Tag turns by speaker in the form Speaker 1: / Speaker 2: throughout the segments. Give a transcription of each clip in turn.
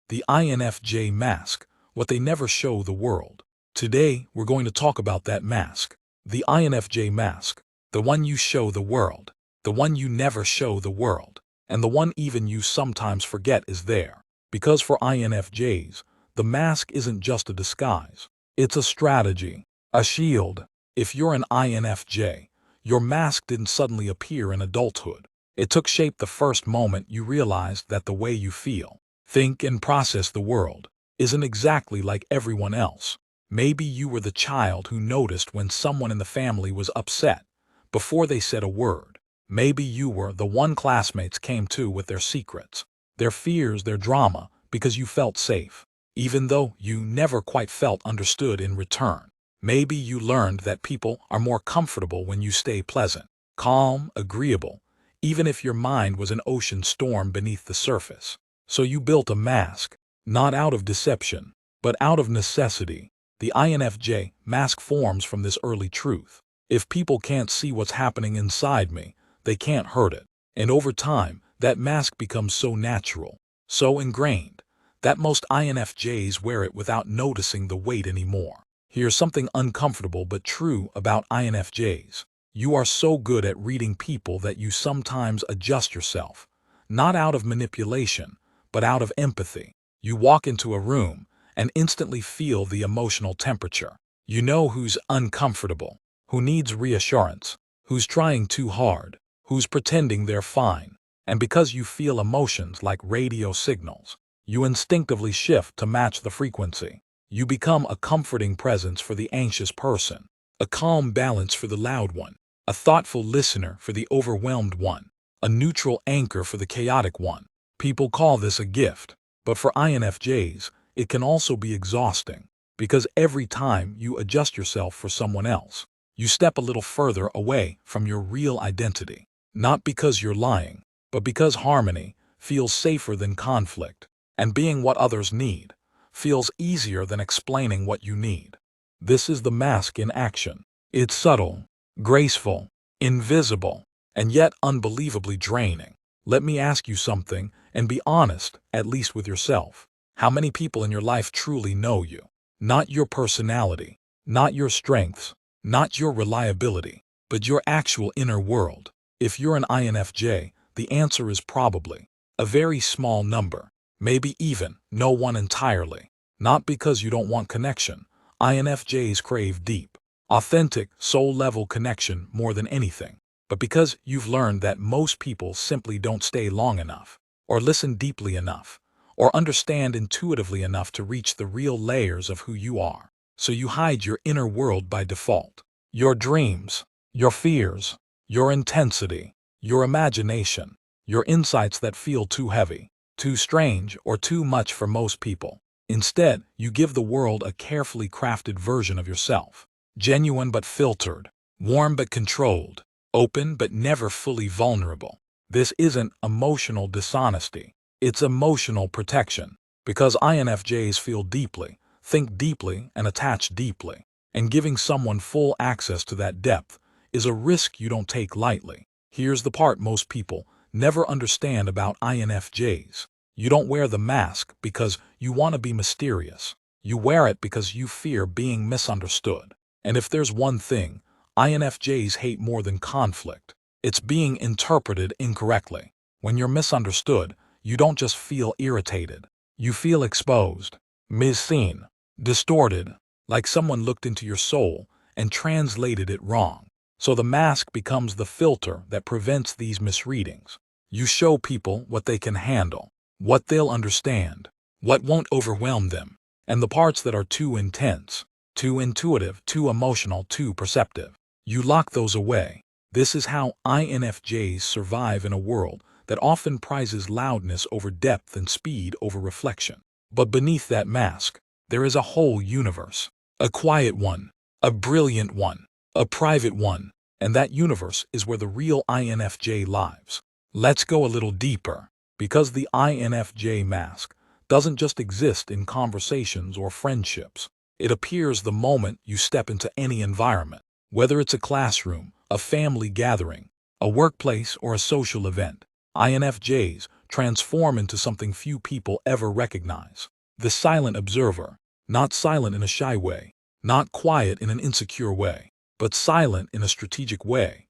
Speaker 1: the INFJ mask, what they never show the world. Today, we're going to talk about that mask, the INFJ mask, the one you show the world, the one you never show the world, and the one even you sometimes forget is there. Because for INFJs, the mask isn't just a disguise. It's a strategy, a shield. If you're an INFJ, your mask didn't suddenly appear in adulthood. It took shape the first moment you realized that the way you feel, think, and process the world isn't exactly like everyone else. Maybe you were the child who noticed when someone in the family was upset before they said a word. Maybe you were the one classmates came to with their secrets, their fears, their drama, because you felt safe, even though you never quite felt understood in return. Maybe you learned that people are more comfortable when you stay pleasant, calm, agreeable, even if your mind was an ocean storm beneath the surface. So you built a mask, not out of deception, but out of necessity. The INFJ mask forms from this early truth. If people can't see what's happening inside me, they can't hurt it. And over time, that mask becomes so natural, so ingrained, that most INFJs wear it without noticing the weight anymore. Here's something uncomfortable but true about INFJs. You are so good at reading people that you sometimes adjust yourself, not out of manipulation, but out of empathy. You walk into a room and instantly feel the emotional temperature. You know who's uncomfortable, who needs reassurance, who's trying too hard, who's pretending they're fine. And because you feel emotions like radio signals, you instinctively shift to match the frequency. You become a comforting presence for the anxious person, a calm balance for the loud one, a thoughtful listener for the overwhelmed one, a neutral anchor for the chaotic one. People call this a gift, but for INFJs, it can also be exhausting, because every time you adjust yourself for someone else, you step a little further away from your real identity. Not because you're lying, but because harmony feels safer than conflict, and being what others need feels easier than explaining what you need. This is the mask in action. It's subtle, graceful, invisible, and yet unbelievably draining. Let me ask you something, and be honest, at least with yourself. How many people in your life truly know you? Not your personality, not your strengths, not your reliability, but your actual inner world. If you're an INFJ, the answer is probably a very small number, maybe even no one entirely. Not because you don't want connection. INFJs crave deep, authentic, soul-level connection more than anything, but because you've learned that most people simply don't stay long enough, or listen deeply enough, or understand intuitively enough to reach the real layers of who you are. So you hide your inner world by default. Your dreams, your fears, your intensity, your imagination, your insights that feel too heavy, too strange, or too much for most people. Instead, you give the world a carefully crafted version of yourself. Genuine but filtered, warm but controlled, open but never fully vulnerable. This isn't emotional dishonesty. It's emotional protection. Because INFJs feel deeply, think deeply, and attach deeply. And giving someone full access to that depth is a risk you don't take lightly. Here's the part most people never understand about INFJs. You don't wear the mask because you want to be mysterious. You wear it because you fear being misunderstood. And if there's one thing INFJs hate more than conflict, it's being interpreted incorrectly. When you're misunderstood, you don't just feel irritated. You feel exposed, misseen, distorted, like someone looked into your soul and translated it wrong. So the mask becomes the filter that prevents these misreadings. You show people what they can handle, what they'll understand, what won't overwhelm them, and the parts that are too intense, too intuitive, too emotional, too perceptive. You lock those away. This is how INFJs survive in a world that often prizes loudness over depth and speed over reflection. But beneath that mask, there is a whole universe. A quiet one, a brilliant one, a private one, and that universe is where the real INFJ lives. Let's go a little deeper. Because the INFJ mask doesn't just exist in conversations or friendships. It appears the moment you step into any environment, whether it's a classroom, a family gathering, a workplace, or a social event. INFJs transform into something few people ever recognize. The silent observer, not silent in a shy way, not quiet in an insecure way, but silent in a strategic way.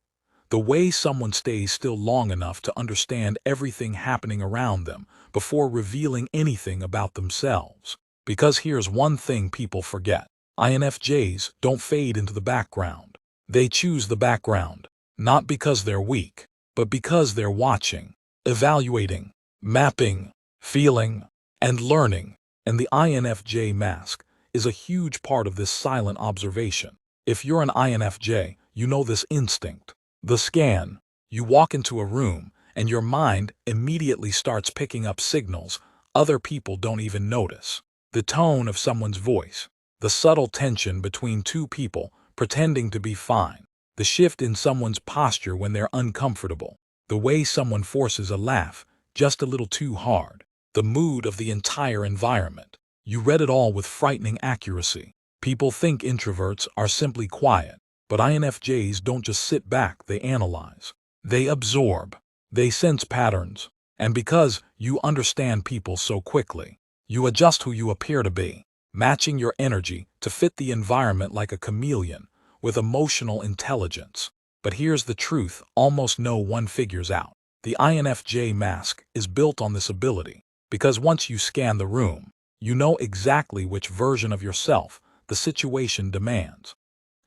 Speaker 1: The way someone stays still long enough to understand everything happening around them before revealing anything about themselves. Because here's one thing people forget. INFJs don't fade into the background. They choose the background, not because they're weak, but because they're watching, evaluating, mapping, feeling, and learning. And the INFJ mask is a huge part of this silent observation. If you're an INFJ, you know this instinct. The scan. You walk into a room, and your mind immediately starts picking up signals other people don't even notice. The tone of someone's voice, the subtle tension between two people pretending to be fine, the shift in someone's posture when they're uncomfortable, the way someone forces a laugh just a little too hard, the mood of the entire environment. You read it all with frightening accuracy. People think introverts are simply quiet, but INFJs don't just sit back, they analyze. They absorb. They sense patterns. And because you understand people so quickly, you adjust who you appear to be, matching your energy to fit the environment like a chameleon with emotional intelligence. But here's the truth almost no one figures out. The INFJ mask is built on this ability, because once you scan the room, you know exactly which version of yourself the situation demands.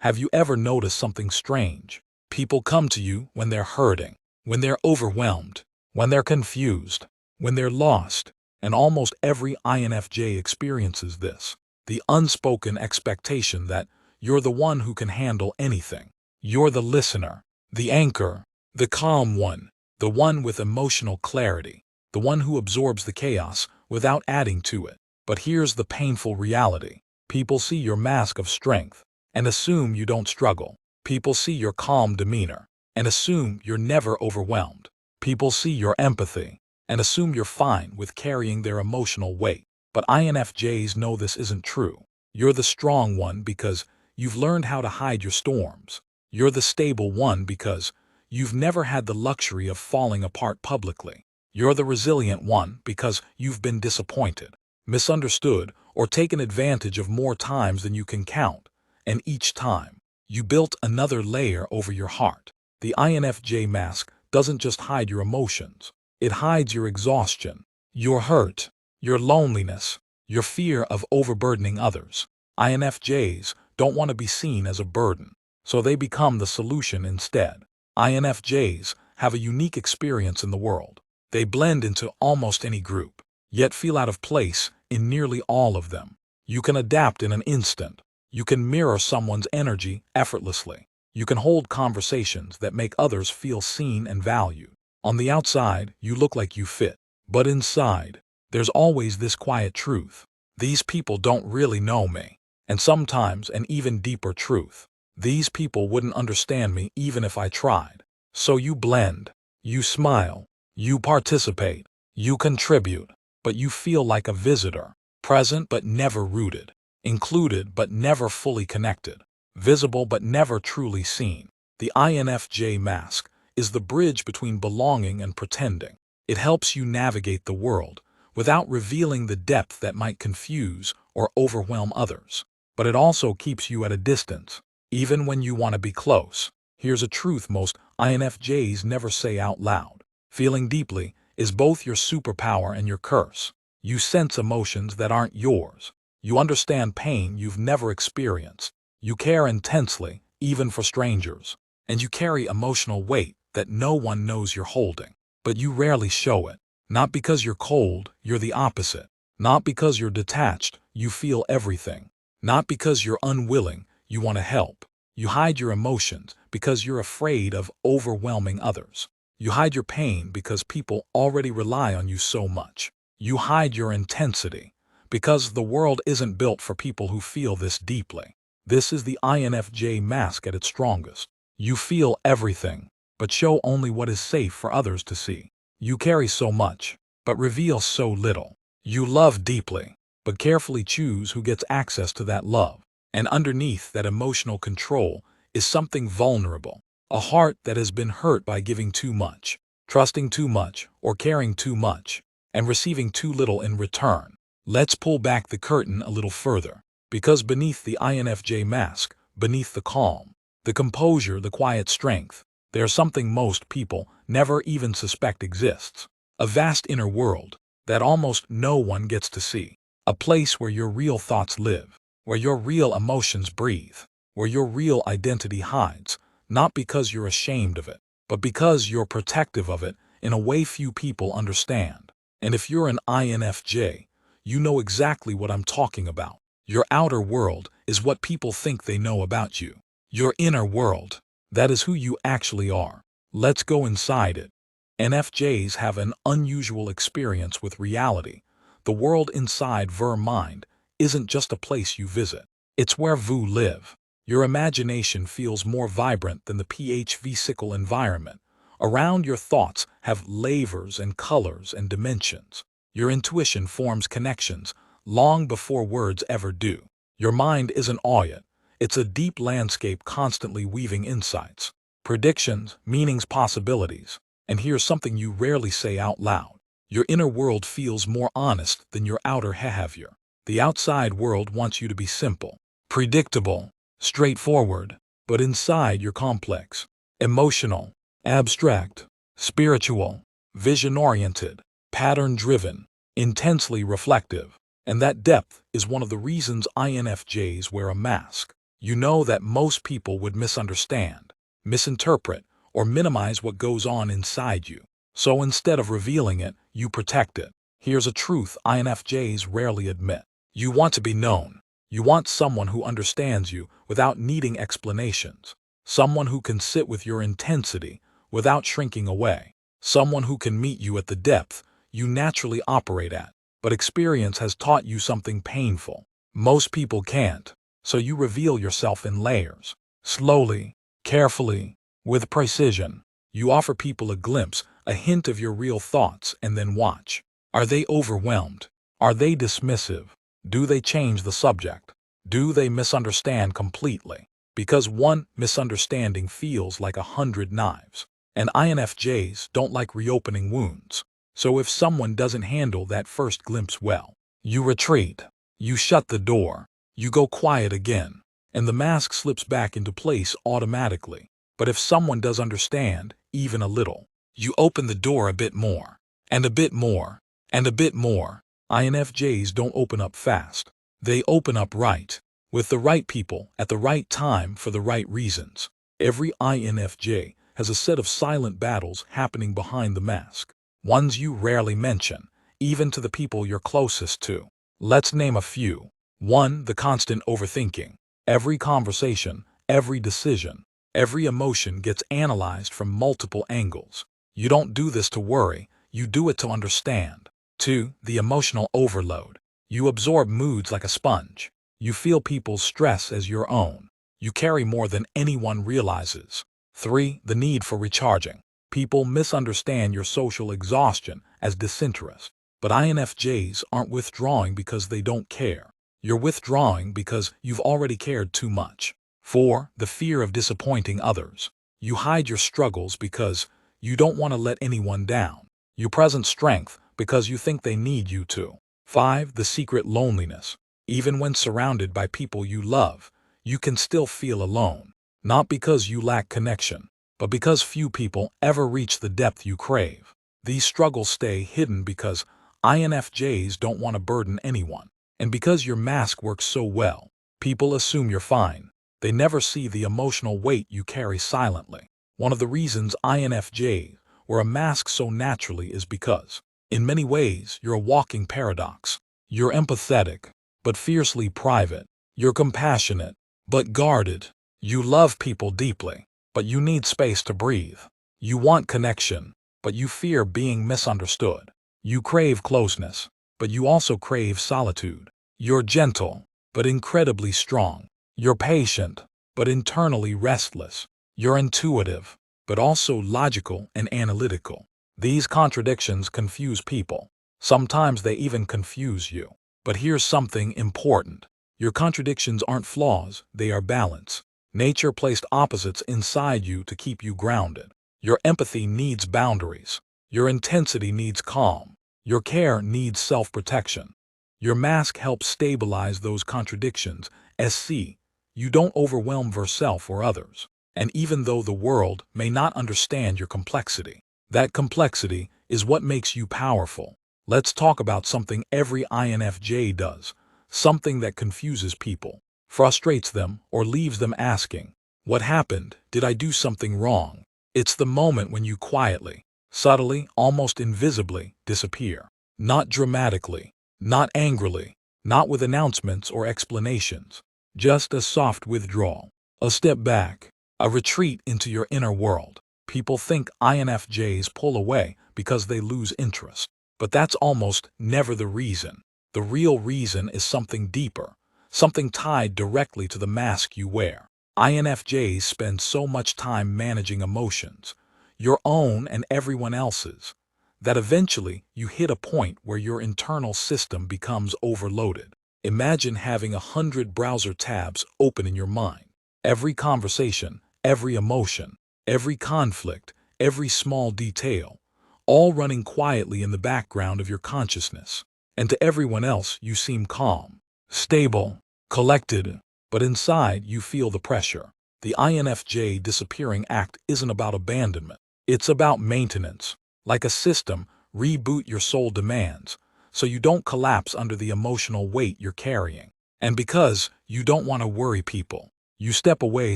Speaker 1: Have you ever noticed something strange? People come to you when they're hurting, when they're overwhelmed, when they're confused, when they're lost, and almost every INFJ experiences this. The unspoken expectation that you're the one who can handle anything. You're the listener, the anchor, the calm one, the one with emotional clarity, the one who absorbs the chaos without adding to it. But here's the painful reality. People see your mask of strength and assume you don't struggle. People see your calm demeanor and assume you're never overwhelmed. People see your empathy and assume you're fine with carrying their emotional weight. But INFJs know this isn't true. You're the strong one because you've learned how to hide your storms. You're the stable one because you've never had the luxury of falling apart publicly. You're the resilient one because you've been disappointed, misunderstood, or taken advantage of more times than you can count. And each time, you built another layer over your heart. The INFJ mask doesn't just hide your emotions. It hides your exhaustion, your hurt, your loneliness, your fear of overburdening others. INFJs don't want to be seen as a burden, so they become the solution instead. INFJs have a unique experience in the world. They blend into almost any group, yet feel out of place in nearly all of them. You can adapt in an instant. You can mirror someone's energy effortlessly. You can hold conversations that make others feel seen and valued. On the outside, you look like you fit. But inside, there's always this quiet truth. These people don't really know me. And sometimes an even deeper truth. These people wouldn't understand me even if I tried. So you blend. You smile. You participate. You contribute. But you feel like a visitor. Present but never rooted. Included but never fully connected. Visible but never truly seen. The INFJ mask is the bridge between belonging and pretending. It helps you navigate the world without revealing the depth that might confuse or overwhelm others. But it also keeps you at a distance, even when you want to be close. Here's a truth most INFJs never say out loud. Feeling deeply is both your superpower and your curse. You sense emotions that aren't yours. You understand pain you've never experienced. You care intensely, even for strangers. And you carry emotional weight that no one knows you're holding. But you rarely show it. Not because you're cold, you're the opposite. Not because you're detached, you feel everything. Not because you're unwilling, you want to help. You hide your emotions because you're afraid of overwhelming others. You hide your pain because people already rely on you so much. You hide your intensity because the world isn't built for people who feel this deeply. This is the INFJ mask at its strongest. You feel everything, but show only what is safe for others to see. You carry so much, but reveal so little. You love deeply, but carefully choose who gets access to that love. And underneath that emotional control is something vulnerable, a heart that has been hurt by giving too much, trusting too much or caring too much, and receiving too little in return. Let's pull back the curtain a little further, because beneath the INFJ mask, beneath the calm, the composure, the quiet strength, there's something most people never even suspect exists. A vast inner world that almost no one gets to see. A place where your real thoughts live, where your real emotions breathe, where your real identity hides, not because you're ashamed of it, but because you're protective of it in a way few people understand. And if you're an INFJ, you know exactly what I'm talking about. Your outer world is what people think they know about you. Your inner world, that is who you actually are. Let's go inside it. INFJs have an unusual experience with reality. The world inside their mind isn't just a place you visit. It's where you live. Your imagination feels more vibrant than the physical environment. Around your thoughts have layers and colors and dimensions. Your intuition forms connections long before words ever do. Your mind isn't audit. It's a deep landscape constantly weaving insights, predictions, meanings, possibilities. And here's something you rarely say out loud. Your inner world feels more honest than your outer behavior. The outside world wants you to be simple, predictable, straightforward, but inside you're complex, emotional, abstract, spiritual, vision-oriented, pattern-driven, intensely reflective. And that depth is one of the reasons INFJs wear a mask. You know that most people would misunderstand, misinterpret, or minimize what goes on inside you. So instead of revealing it, you protect it. Here's a truth INFJs rarely admit. You want to be known. You want someone who understands you without needing explanations. Someone who can sit with your intensity without shrinking away. Someone who can meet you at the depth you naturally operate at. But experience has taught you something painful. Most people can't. So you reveal yourself in layers. Slowly, carefully, with precision. You offer people a glimpse, a hint of your real thoughts, and then watch. Are they overwhelmed? Are they dismissive? Do they change the subject? Do they misunderstand completely? Because one misunderstanding feels like 100 knives. And INFJs don't like reopening wounds. So if someone doesn't handle that first glimpse well, you retreat. You shut the door. You go quiet again. And the mask slips back into place automatically. But if someone does understand, even a little, you open the door a bit more, and a bit more, and a bit more. INFJs don't open up fast. They open up right, with the right people at the right time for the right reasons. Every INFJ has a set of silent battles happening behind the mask, ones you rarely mention, even to the people you're closest to. Let's name a few. 1. The constant overthinking. Every conversation, every decision, every emotion gets analyzed from multiple angles. You don't do this to worry, you do it to understand. 2. The emotional overload. You absorb moods like a sponge. You feel people's stress as your own. You carry more than anyone realizes. 3. The need for recharging. People misunderstand your social exhaustion as disinterest. But INFJs aren't withdrawing because they don't care. You're withdrawing because you've already cared too much. 4. The fear of disappointing others. You hide your struggles because you don't want to let anyone down. You present strength because you think they need you to. 5. The secret loneliness. Even when surrounded by people you love, you can still feel alone. Not because you lack connection, but because few people ever reach the depth you crave. These struggles stay hidden because INFJs don't want to burden anyone. And because your mask works so well, people assume you're fine. They never see the emotional weight you carry silently. One of the reasons INFJs wear a mask so naturally is because, in many ways, you're a walking paradox. You're empathetic, but fiercely private. You're compassionate, but guarded. You love people deeply, but you need space to breathe. You want connection, but you fear being misunderstood. You crave closeness, but you also crave solitude. You're gentle, but incredibly strong. You're patient, but internally restless. You're intuitive, but also logical and analytical. These contradictions confuse people. Sometimes they even confuse you. But here's something important. Your contradictions aren't flaws, they are balance. Nature placed opposites inside you to keep you grounded. Your empathy needs boundaries. Your intensity needs calm. Your care needs self-protection. Your mask helps stabilize those contradictions. SC, you don't overwhelm yourself or others. And even though the world may not understand your complexity, that complexity is what makes you powerful. Let's talk about something every INFJ does, something that confuses people, frustrates them, or leaves them asking, "What happened? Did I do something wrong?" It's the moment when you quietly, subtly, almost invisibly disappear. Not dramatically, not angrily, not with announcements or explanations, just a soft withdrawal, a step back, a retreat into your inner world. People think INFJs pull away because they lose interest, but that's almost never the reason. The real reason is something deeper, something tied directly to the mask you wear. INFJs spend so much time managing emotions, your own and everyone else's, that eventually you hit a point where your internal system becomes overloaded. Imagine having 100 browser tabs open in your mind. Every conversation, every emotion, every conflict, every small detail, all running quietly in the background of your consciousness. And to everyone else you seem calm, stable, collected, but inside you feel the pressure. The INFJ disappearing act isn't about abandonment. It's about maintenance. Like a system, reboot your soul demands, so you don't collapse under the emotional weight you're carrying. And because you don't want to worry people, you step away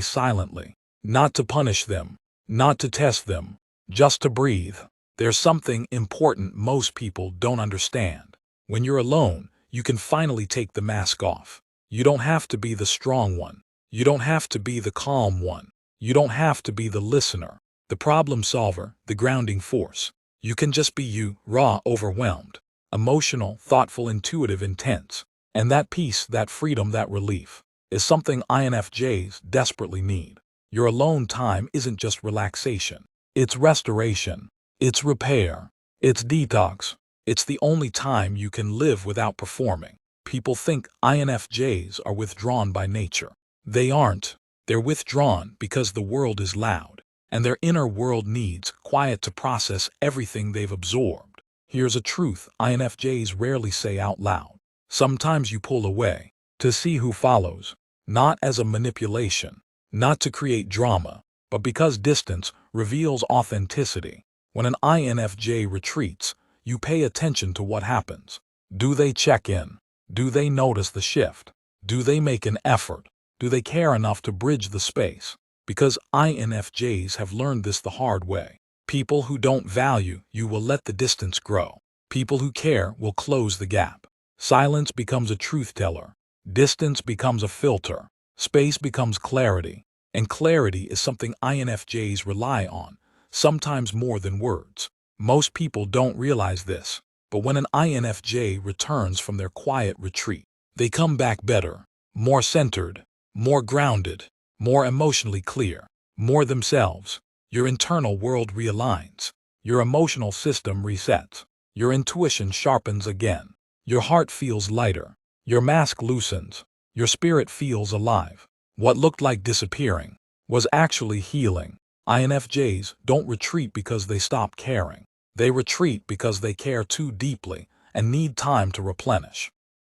Speaker 1: silently, not to punish them, not to test them, just to breathe. There's something important most people don't understand. When you're alone, you can finally take the mask off. You don't have to be the strong one. You don't have to be the calm one. You don't have to be the listener, the problem solver, the grounding force. You can just be you, raw, overwhelmed, emotional, thoughtful, intuitive, intense. And that peace, that freedom, that relief is something INFJs desperately need. Your alone time isn't just relaxation. It's restoration. It's repair. It's detox. It's the only time you can live without performing. People think INFJs are withdrawn by nature. They aren't. They're withdrawn because the world is loud, and their inner world needs quiet to process everything they've absorbed. Here's a truth INFJs rarely say out loud. Sometimes you pull away to see who follows, not as a manipulation, not to create drama, but because distance reveals authenticity. When an INFJ retreats, you pay attention to what happens. Do they check in? Do they notice the shift? Do they make an effort? Do they care enough to bridge the space? Because INFJs have learned this the hard way. People who don't value you will let the distance grow. People who care will close the gap. Silence becomes a truth teller. Distance becomes a filter. Space becomes clarity. And clarity is something INFJs rely on, sometimes more than words. Most people don't realize this, but when an INFJ returns from their quiet retreat, they come back better, more centered, more grounded, more emotionally clear, more themselves. Your internal world realigns. Your emotional system resets. Your intuition sharpens again. Your heart feels lighter. Your mask loosens. Your spirit feels alive. What looked like disappearing was actually healing. INFJs don't retreat because they stop caring. They retreat because they care too deeply and need time to replenish.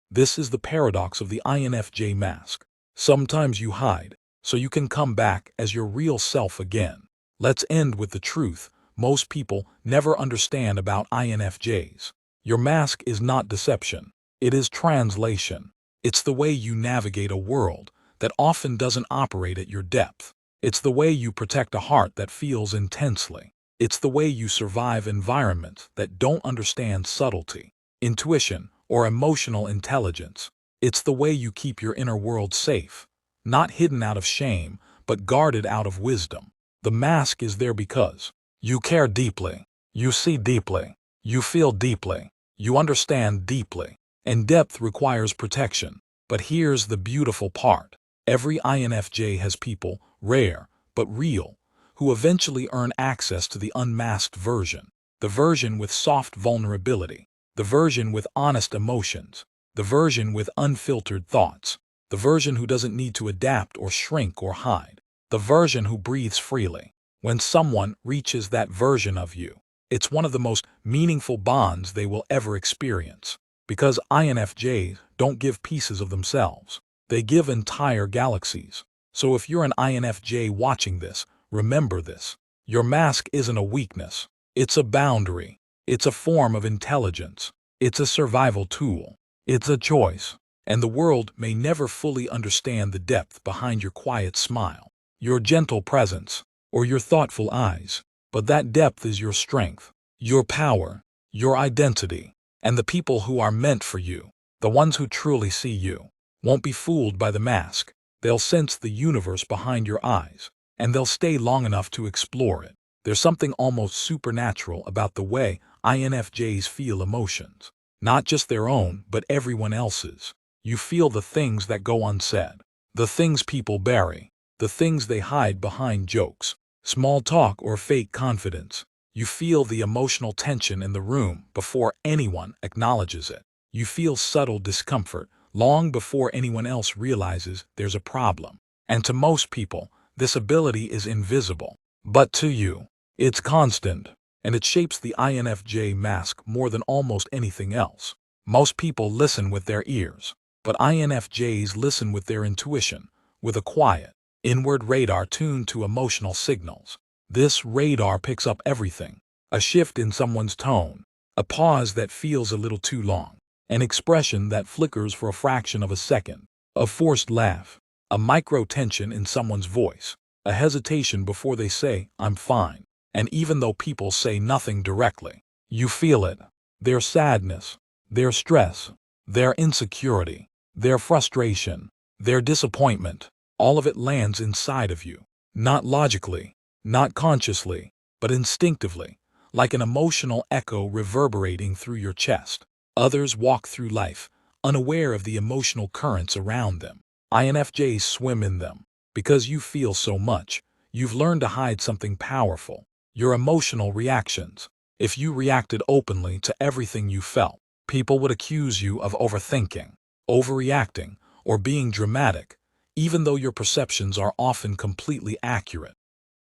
Speaker 1: This is the paradox of the INFJ mask. Sometimes you hide, so you can come back as your real self again. Let's end with the truth most people never understand about INFJs. Your mask is not deception. It is translation. It's the way you navigate a world that often doesn't operate at your depth. It's the way you protect a heart that feels intensely. It's the way you survive environments that don't understand subtlety, intuition, or emotional intelligence. It's the way you keep your inner world safe, not hidden out of shame, but guarded out of wisdom. The mask is there because you care deeply, you see deeply, you feel deeply, you understand deeply, and depth requires protection. But here's the beautiful part. Every INFJ has people, rare but real, who eventually earn access to the unmasked version, the version with soft vulnerability, the version with honest emotions, the version with unfiltered thoughts, the version who doesn't need to adapt or shrink or hide, the version who breathes freely. When someone reaches that version of you, it's one of the most meaningful bonds they will ever experience. Because INFJs don't give pieces of themselves. They give entire galaxies. So if you're an INFJ watching this, remember this. Your mask isn't a weakness. It's a boundary. It's a form of intelligence. It's a survival tool. It's a choice. And the world may never fully understand the depth behind your quiet smile, your gentle presence, or your thoughtful eyes. But that depth is your strength, your power, your identity. And the people who are meant for you, the ones who truly see you, won't be fooled by the mask. They'll sense the universe behind your eyes, and they'll stay long enough to explore it. There's something almost supernatural about the way INFJs feel emotions. Not just their own, but everyone else's. You feel the things that go unsaid, the things people bury, the things they hide behind jokes, small talk or fake confidence. You feel the emotional tension in the room before anyone acknowledges it. You feel subtle discomfort long before anyone else realizes there's a problem. And to most people, this ability is invisible. But to you, it's constant, and it shapes the INFJ mask more than almost anything else. Most people listen with their ears, but INFJs listen with their intuition, with a quiet, inward radar tuned to emotional signals. This radar picks up everything: a shift in someone's tone, a pause that feels a little too long, an expression that flickers for a fraction of a second, a forced laugh, a micro-tension in someone's voice, a hesitation before they say, "I'm fine." And even though people say nothing directly, you feel it. Their sadness, their stress, their insecurity, their frustration, their disappointment, all of it lands inside of you. Not logically, not consciously, but instinctively, like an emotional echo reverberating through your chest. Others walk through life, unaware of the emotional currents around them. INFJs swim in them. Because you feel so much, you've learned to hide something powerful: your emotional reactions. If you reacted openly to everything you felt, people would accuse you of overthinking, overreacting, or being dramatic, even though your perceptions are often completely accurate.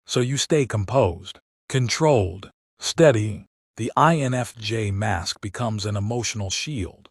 Speaker 1: So you stay composed, controlled, steady. The INFJ mask becomes an emotional shield,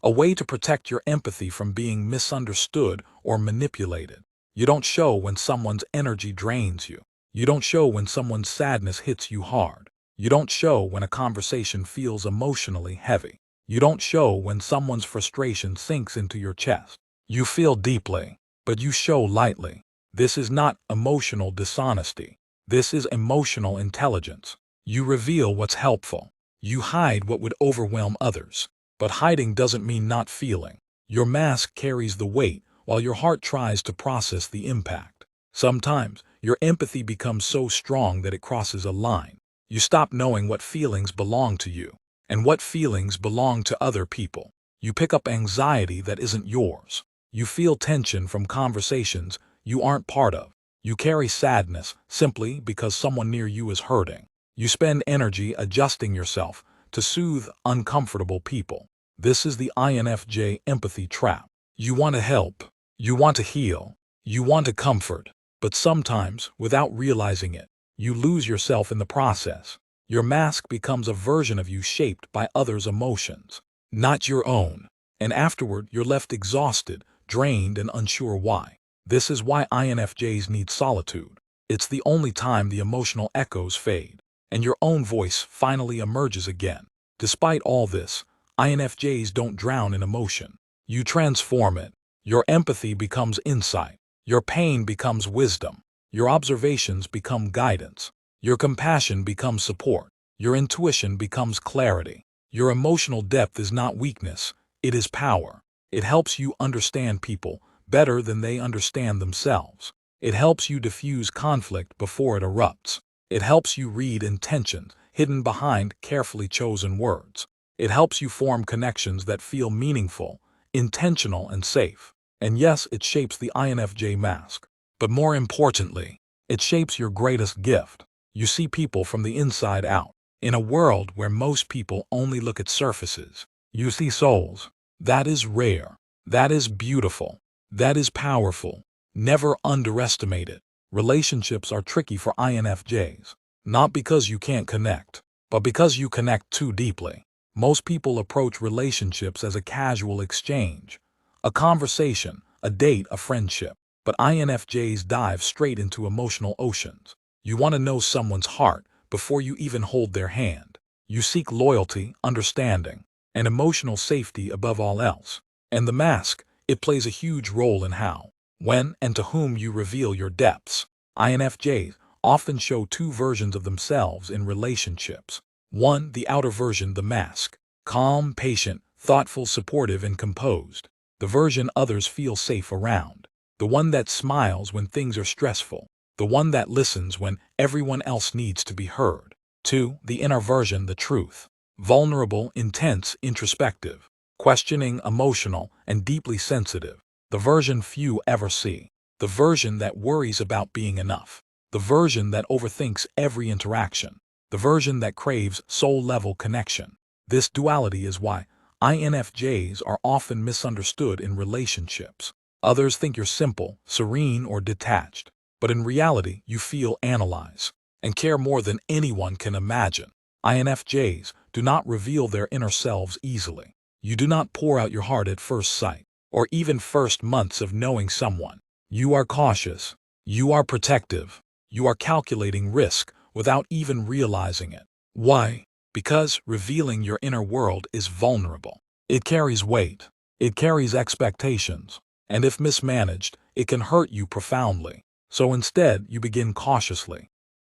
Speaker 1: a way to protect your empathy from being misunderstood or manipulated. You don't show when someone's energy drains you. You don't show when someone's sadness hits you hard. You don't show when a conversation feels emotionally heavy. You don't show when someone's frustration sinks into your chest. You feel deeply, but you show lightly. This is not emotional dishonesty. This is emotional intelligence. You reveal what's helpful. You hide what would overwhelm others. But hiding doesn't mean not feeling. Your mask carries the weight while your heart tries to process the impact. Sometimes, your empathy becomes so strong that it crosses a line. You stop knowing what feelings belong to you and what feelings belong to other people. You pick up anxiety that isn't yours. You feel tension from conversations you aren't part of. You carry sadness simply because someone near you is hurting. You spend energy adjusting yourself to soothe uncomfortable people. This is the INFJ empathy trap. You want to help. You want to heal. You want to comfort. But sometimes, without realizing it, you lose yourself in the process. Your mask becomes a version of you shaped by others' emotions, not your own. And afterward, you're left exhausted, drained, and unsure why. This is why INFJs need solitude. It's the only time the emotional echoes fade, and your own voice finally emerges again. Despite all this, INFJs don't drown in emotion. You transform it. Your empathy becomes insight. Your pain becomes wisdom. Your observations become guidance. Your compassion becomes support. Your intuition becomes clarity. Your emotional depth is not weakness, it is power. It helps you understand people better than they understand themselves. It helps you diffuse conflict before it erupts. It helps you read intentions hidden behind carefully chosen words. It helps you form connections that feel meaningful, intentional, and safe. And yes, it shapes the INFJ mask. But more importantly, it shapes your greatest gift. You see people from the inside out. In a world where most people only look at surfaces, you see souls. That is rare. That is beautiful. That is powerful. Never underestimate it. Relationships are tricky for INFJs, not because you can't connect, but because you connect too deeply. Most people approach relationships as a casual exchange, a conversation, a date, a friendship. But INFJs dive straight into emotional oceans. You want to know someone's heart before you even hold their hand. You seek loyalty, understanding, and emotional safety above all else. And the mask, it plays a huge role in how, when, and to whom you reveal your depths. INFJs often show two versions of themselves in relationships. One, the outer version, the mask. Calm, patient, thoughtful, supportive, and composed. The version others feel safe around. The one that smiles when things are stressful. The one that listens when everyone else needs to be heard. 2. The inner version, the truth. Vulnerable, intense, introspective, questioning, emotional, and deeply sensitive. The version few ever see. The version that worries about being enough. The version that overthinks every interaction. The version that craves soul-level connection. This duality is why INFJs are often misunderstood in relationships. Others think you're simple, serene, or detached. But in reality, you feel, analyze, and care more than anyone can imagine. INFJs do not reveal their inner selves easily. You do not pour out your heart at first sight, or even first months of knowing someone. You are cautious. You are protective. You are calculating risk without even realizing it. Why? Because revealing your inner world is vulnerable. It carries weight. It carries expectations. And if mismanaged, it can hurt you profoundly. So instead, you begin cautiously,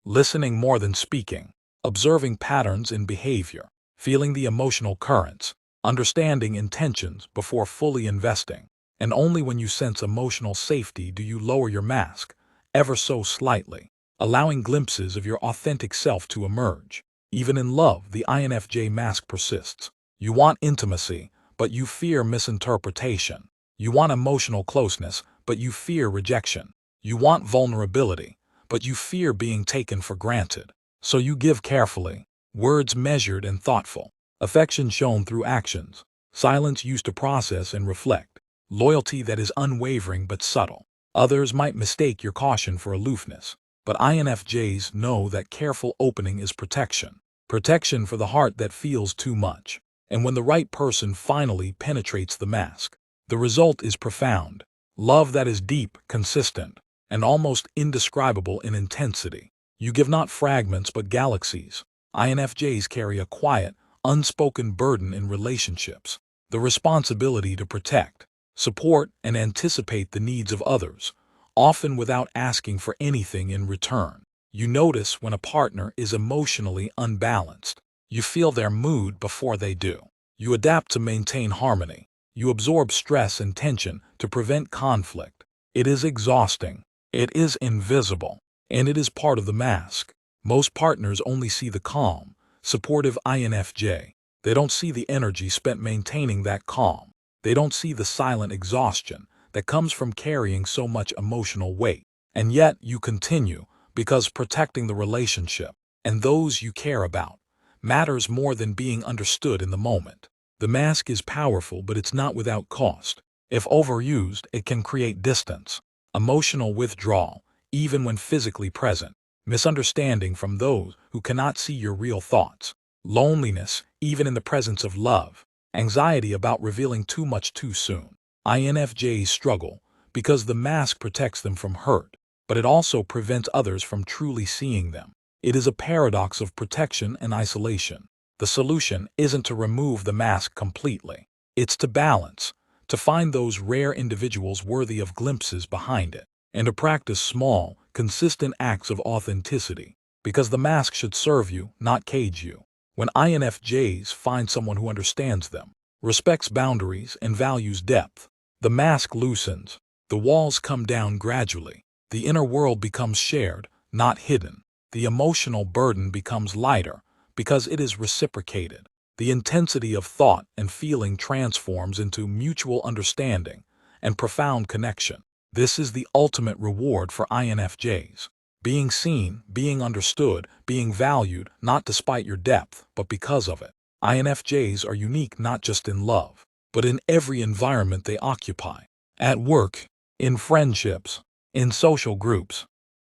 Speaker 1: listening more than speaking, observing patterns in behavior, feeling the emotional currents, understanding intentions before fully investing. And only when you sense emotional safety do you lower your mask, ever so slightly, allowing glimpses of your authentic self to emerge. Even in love, the INFJ mask persists. You want intimacy, but you fear misinterpretation. You want emotional closeness, but you fear rejection. You want vulnerability, but you fear being taken for granted. So you give carefully, words measured and thoughtful, affection shown through actions, silence used to process and reflect, loyalty that is unwavering but subtle. Others might mistake your caution for aloofness, but INFJs know that careful opening is protection. Protection for the heart that feels too much. And when the right person finally penetrates the mask, the result is profound. Love that is deep, consistent, and almost indescribable in intensity. You give not fragments but galaxies. INFJs carry a quiet, unspoken burden in relationships. The responsibility to protect, support, and anticipate the needs of others, often without asking for anything in return. You notice when a partner is emotionally unbalanced. You feel their mood before they do. You adapt to maintain harmony. You absorb stress and tension to prevent conflict. It is exhausting. It is invisible. And it is part of the mask. Most partners only see the calm, supportive INFJ. They don't see the energy spent maintaining that calm. They don't see the silent exhaustion that comes from carrying so much emotional weight. And yet you continue because protecting the relationship and those you care about matters more than being understood in the moment. The mask is powerful, but it's not without cost. If overused, it can create distance, emotional withdrawal, even when physically present, misunderstanding from those who cannot see your real thoughts, loneliness, even in the presence of love, anxiety about revealing too much too soon. INFJs struggle because the mask protects them from hurt, but it also prevents others from truly seeing them. It is a paradox of protection and isolation. The solution isn't to remove the mask completely. It's to balance, to find those rare individuals worthy of glimpses behind it, and to practice small, consistent acts of authenticity, because the mask should serve you, not cage you. When INFJs find someone who understands them, respects boundaries, and values depth, the mask loosens. The walls come down gradually. The inner world becomes shared, not hidden. The emotional burden becomes lighter because it is reciprocated. The intensity of thought and feeling transforms into mutual understanding and profound connection. This is the ultimate reward for INFJs. Being seen, being understood, being valued, not despite your depth, but because of it. INFJs are unique not just in love, but in every environment they occupy. At work, in friendships, in social groups.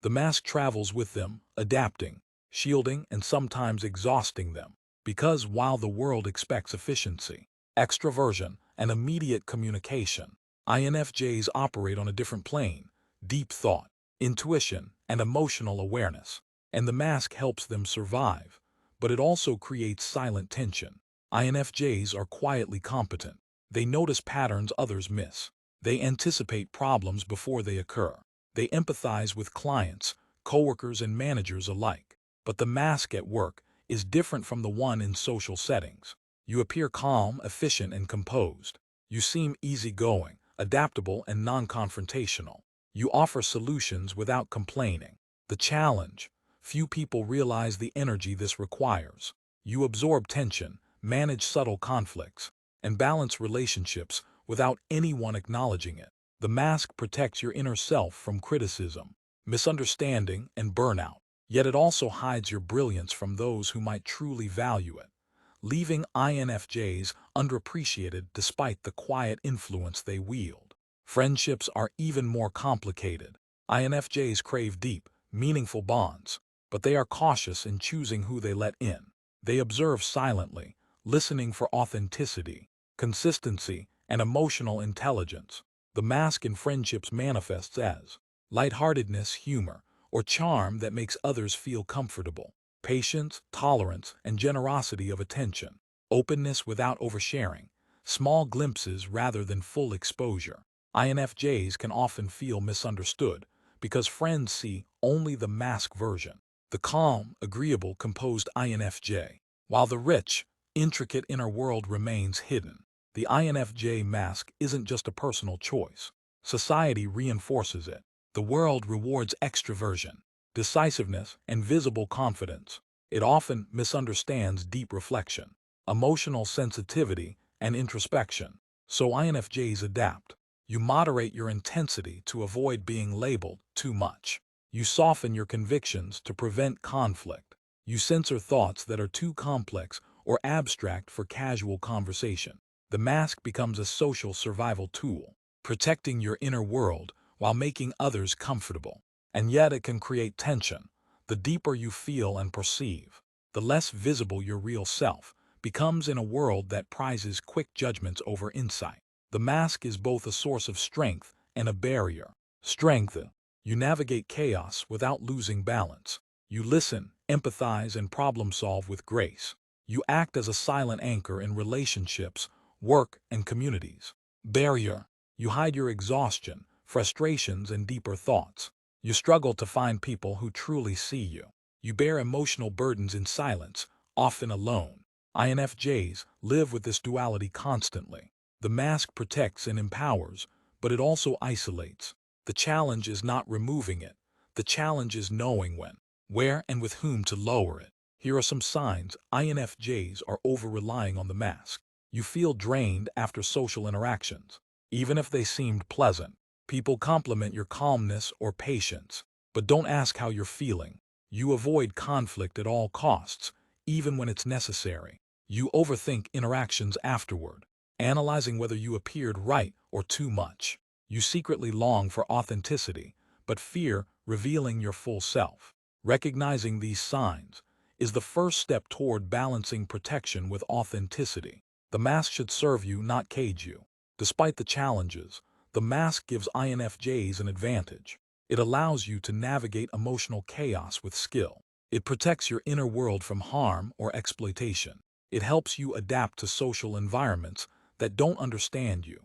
Speaker 1: The mask travels with them, adapting, shielding, and sometimes exhausting them. Because while the world expects efficiency, extroversion, and immediate communication, INFJs operate on a different plane: deep thought, intuition, and emotional awareness. And the mask helps them survive, but it also creates silent tension. INFJs are quietly competent. They notice patterns others miss. They anticipate problems before they occur. They empathize with clients, coworkers, and managers alike. But the mask at work is different from the one in social settings. You appear calm, efficient, and composed. You seem easygoing, adaptable, and non-confrontational. You offer solutions without complaining. The challenge: few people realize the energy this requires. You absorb tension, manage subtle conflicts, and balance relationships without anyone acknowledging it. The mask protects your inner self from criticism, misunderstanding, and burnout. Yet it also hides your brilliance from those who might truly value it, leaving INFJs underappreciated despite the quiet influence they wield. Friendships are even more complicated. INFJs crave deep, meaningful bonds, but they are cautious in choosing who they let in. They observe silently, listening for authenticity, consistency, and emotional intelligence. The mask in friendships manifests as lightheartedness, humor, or charm that makes others feel comfortable, patience, tolerance, and generosity of attention, openness without oversharing, small glimpses rather than full exposure. INFJs can often feel misunderstood because friends see only the mask version. The calm, agreeable, composed INFJ, while the rich, intricate inner world remains hidden. The INFJ mask isn't just a personal choice. Society reinforces it. The world rewards extroversion, decisiveness, and visible confidence. It often misunderstands deep reflection, emotional sensitivity, and introspection. So INFJs adapt. You moderate your intensity to avoid being labeled too much. You soften your convictions to prevent conflict. You censor thoughts that are too complex or abstract for casual conversation. The mask becomes a social survival tool, protecting your inner world while making others comfortable. And yet it can create tension. The deeper you feel and perceive, the less visible your real self becomes in a world that prizes quick judgments over insight. The mask is both a source of strength and a barrier. Strength: you navigate chaos without losing balance. You listen, empathize, and problem solve with grace. You act as a silent anchor in relationships, work, and communities. Barrier: you hide your exhaustion, frustrations, and deeper thoughts. You struggle to find people who truly see you. You bear emotional burdens in silence, often alone. INFJs live with this duality constantly. The mask protects and empowers, but it also isolates. The challenge is not removing it. The challenge is knowing when, where, and with whom to lower it. Here are some signs INFJs are over-relying on the mask. You feel drained after social interactions, even if they seemed pleasant. People compliment your calmness or patience, but don't ask how you're feeling. You avoid conflict at all costs, even when it's necessary. You overthink interactions afterward, analyzing whether you appeared right or too much. You secretly long for authenticity, but fear revealing your full self. Recognizing these signs is the first step toward balancing protection with authenticity. The mask should serve you, not cage you. Despite the challenges, the mask gives INFJs an advantage. It allows you to navigate emotional chaos with skill. It protects your inner world from harm or exploitation. It helps you adapt to social environments that don't understand you.